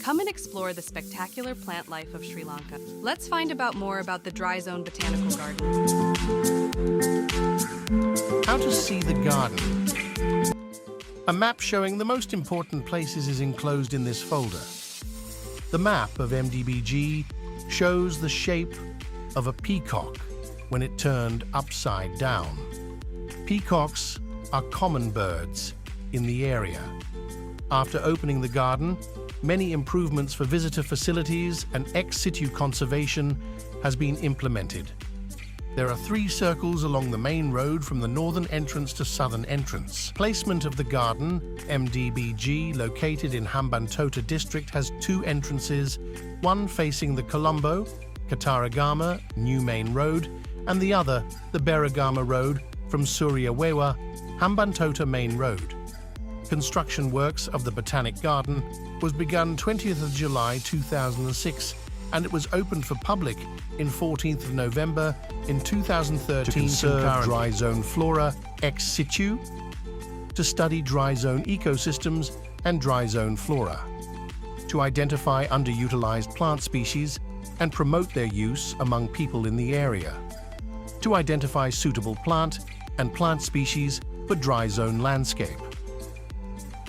Come and explore the spectacular plant life of Sri Lanka. Let's find out more about the Dry Zone Botanical Garden. How to see the garden. A map showing the most important places is enclosed in this folder. The map of MDBG shows the shape of a peacock when it turned upside down. Peacocks are common birds in the area. After opening the garden, many improvements for visitor facilities and ex situ conservation has been implemented. There are 3 circles along the main road from the northern entrance to southern entrance. Placement of the garden, MDBG, located in Hambantota District, has 2 entrances, one facing the Colombo, Kataragama, new main road, and the other, the Beragama Road, from Sooriyawewa, Hambantota main road. Construction works of the Botanic Garden was begun 20th of July 2006, and it was opened for public in 14th of November in 2013 to conserve dry zone flora ex situ, to study dry zone ecosystems and dry zone flora, to identify underutilized plant species and promote their use among people in the area, to identify suitable plant and plant species for dry zone landscape,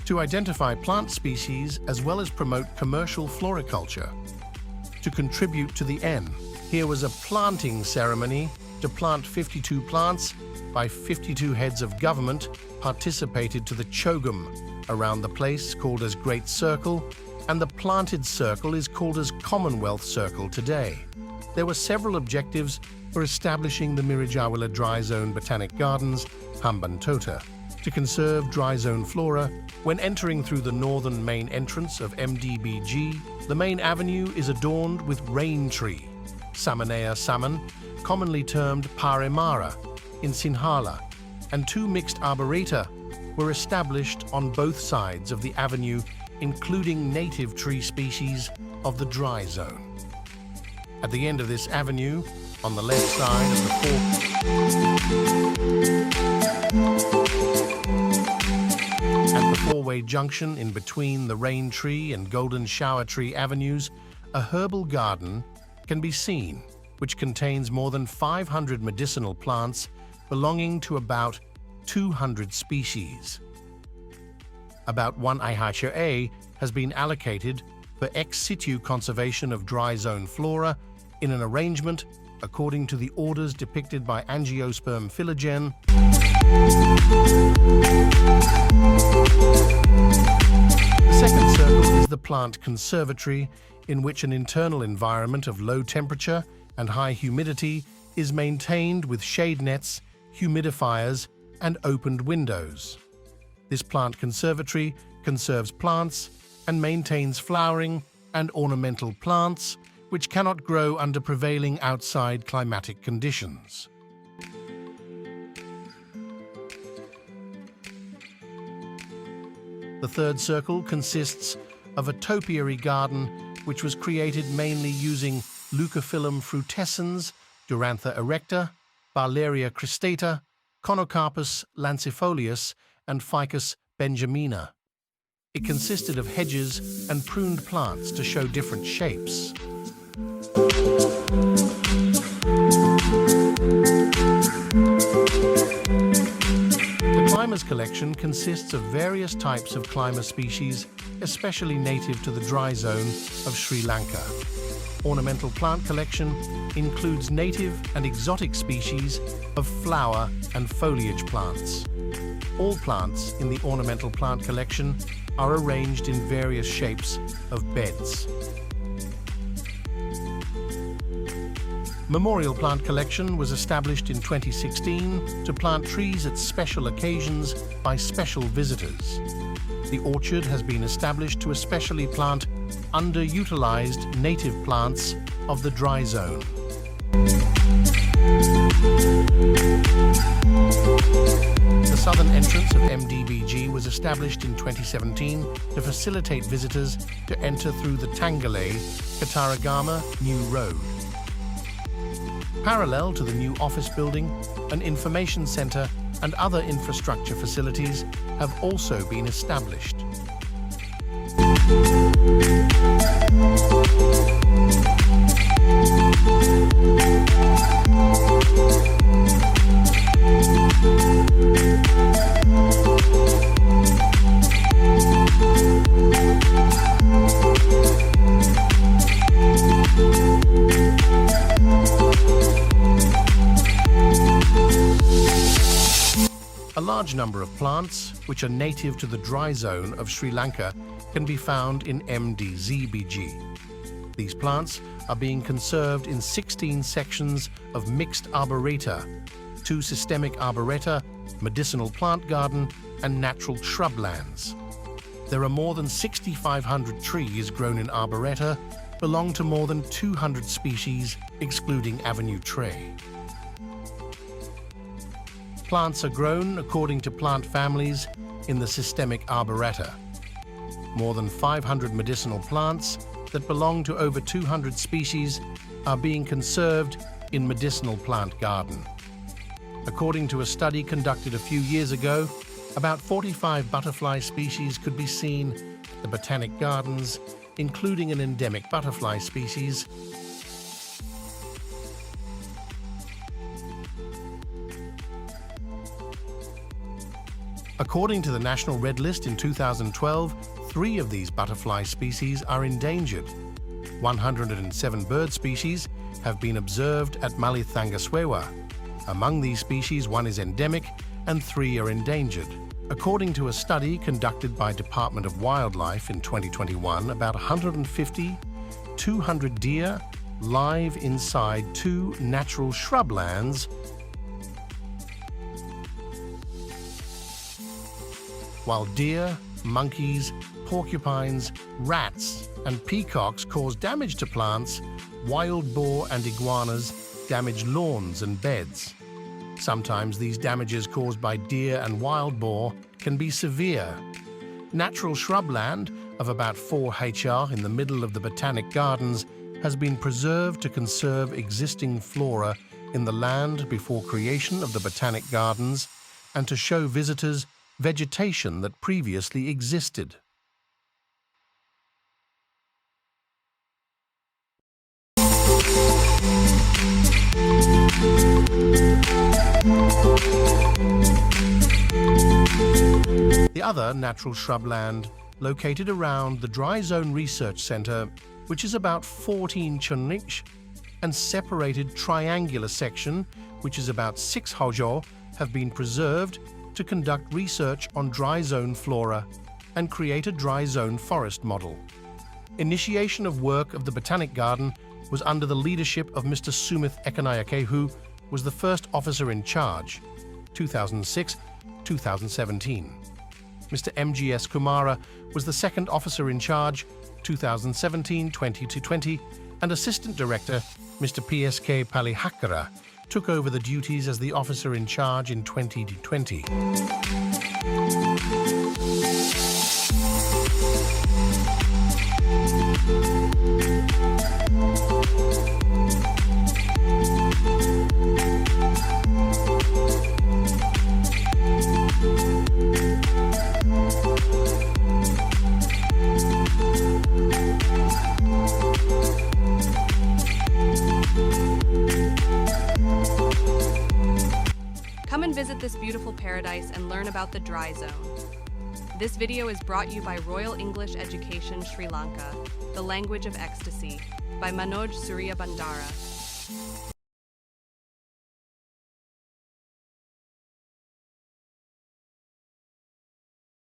to identify plant species as well as promote commercial floriculture, to contribute to the N. Here was a planting ceremony to plant 52 plants by 52 heads of government participated to the CHOGUM around the place called as Great Circle, and the planted circle is called as Commonwealth Circle today. There were several objectives for establishing the Mirijjawila Dry Zone Botanic Gardens, Hambantota, to conserve dry zone flora. When entering through the northern main entrance of MDBG, the main avenue is adorned with rain tree, Samanea salmon, commonly termed Parimara, in Sinhala, and 2 mixed arboreta were established on both sides of the avenue, including native tree species of the dry zone. At the end of this avenue, on the left side of the four-way junction in between the rain tree and golden shower tree avenues, a herbal garden can be seen, which contains more than 500 medicinal plants belonging to about 200 species. About 1 IHA has been allocated for ex situ conservation of dry zone flora in an arrangement according to the orders depicted by Angiosperm Philogen. The second circle is the plant conservatory, in which an internal environment of low temperature and high humidity is maintained with shade nets, humidifiers, and opened windows. This plant conservatory conserves plants and maintains flowering and ornamental plants which cannot grow under prevailing outside climatic conditions. The third circle consists of a topiary garden which was created mainly using Leucophyllum frutescens, Durantha erecta, Barleria cristata, Conocarpus lancifolius, and Ficus benjamina. It consisted of hedges and pruned plants to show different shapes. The climbers collection consists of various types of climber species, especially native to the dry zone of Sri Lanka. Ornamental plant collection includes native and exotic species of flower and foliage plants. All plants in the ornamental plant collection are arranged in various shapes of beds. Memorial plant collection was established in 2016 to plant trees at special occasions by special visitors. The orchard has been established to especially plant underutilized native plants of the dry zone. The southern entrance of MDBG was established in 2017 to facilitate visitors to enter through the Tangale Kataragama New Road. Parallel to the new office building, an information center and other infrastructure facilities have also been established. large number of plants, which are native to the dry zone of Sri Lanka, can be found in MDBG. These plants are being conserved in 16 sections of mixed arboreta, 2 systemic arboreta, medicinal plant garden, and natural shrublands. There are more than 6,500 trees grown in arboreta, belong to more than 200 species, excluding avenue tray. Plants are grown according to plant families in the systemic arboreta. More than 500 medicinal plants that belong to over 200 species are being conserved in medicinal plant garden. According to a study conducted a few years ago, about 45 butterfly species could be seen at the Botanic Gardens, including an endemic butterfly species. According to the National Red List in 2012, 3 of these butterfly species are endangered. 107 bird species have been observed at Mirijjawila. Among these species, 1 is endemic and 3 are endangered. According to a study conducted by Department of Wildlife in 2021, about 200 deer live inside 2 natural shrublands, while deer, monkeys, porcupines, rats, and peacocks cause damage to plants. Wild boar and iguanas damage lawns and beds. Sometimes these damages caused by deer and wild boar can be severe. Natural shrubland of about 4 HR in the middle of the Botanic Gardens has been preserved to conserve existing flora in the land before creation of the Botanic Gardens and to show visitors vegetation that previously existed. The other natural shrubland, located around the Dry Zone Research Centre, which is about 14 chunich, and separated triangular section, which is about 6 hojo, have been preserved to conduct research on dry zone flora and create a dry zone forest model. Initiation of work of the Botanic Garden was under the leadership of Mr. Sumith Ekanayake, who was the first officer in charge, 2006-2017. Mr. MGS Kumara was the second officer in charge, 2017-2020, and Assistant Director, Mr. PSK Palihakara, took over the duties as the officer in charge in 2020. Come and visit this beautiful paradise and learn about the dry zone. This video is brought you by Royal English Education Sri Lanka, The Language of Ecstasy, by Manoj Sooriyawewa.